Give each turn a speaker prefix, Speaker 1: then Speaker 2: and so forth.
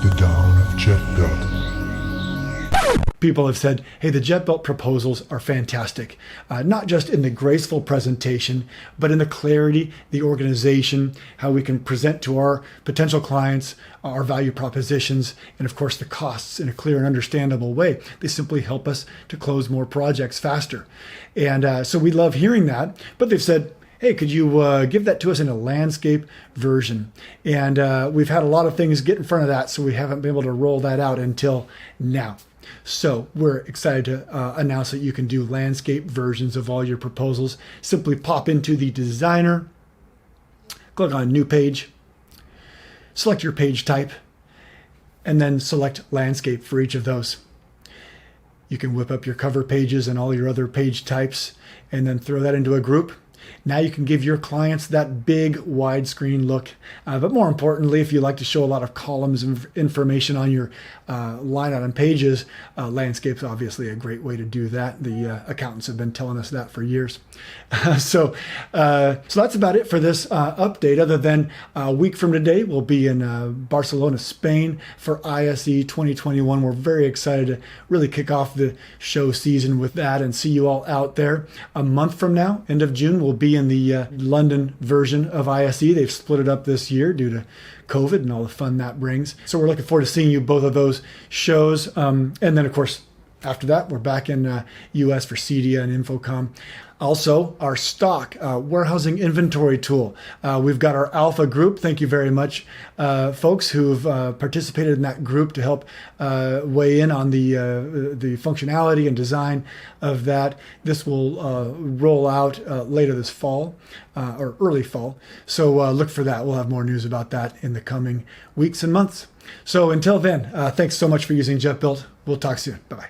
Speaker 1: The dawn of Jetbuilt.
Speaker 2: People have said, hey, the Jetbuilt proposals are fantastic, not just in the graceful presentation, but in the clarity, the organization, how we can present to our potential clients our value propositions, and of course the costs in a clear and understandable way. They simply help us to close more projects faster. And so we love hearing that, but they've said, hey, could you give that to us in a landscape version? And we've had a lot of things get in front of that, so we haven't been able to roll that out until now. So we're excited to announce that you can do landscape versions of all your proposals. Simply pop into the designer, click on new page, select your page type, and then select landscape for each of those. You can whip up your cover pages and all your other page types and then throw that into a group. Now you can give your clients that big widescreen look. But more importantly, if you like to show a lot of columns of information on your line item pages, landscape's obviously a great way to do that. The accountants have been telling us that for years. So that's about it for this update, other than a week from today, we'll be in Barcelona, Spain for ISE 2021. We're very excited to really kick off the show season with that and see you all out there. A month from now, end of June, we'll be in the London version of ISE. They've split it up this year due to COVID and all the fun that brings. So we're looking forward to seeing you both of those shows. And then, of course, after that, we're back in US for CEDIA and Infocom. Also, our stock warehousing inventory tool. We've got our alpha group. Thank you very much, folks who've participated in that group to help weigh in on the functionality and design of that. This will roll out later this fall or early fall. So look for that. We'll have more news about that in the coming weeks and months. So until then, thanks so much for using Jetbuilt. We'll talk soon. Bye-bye.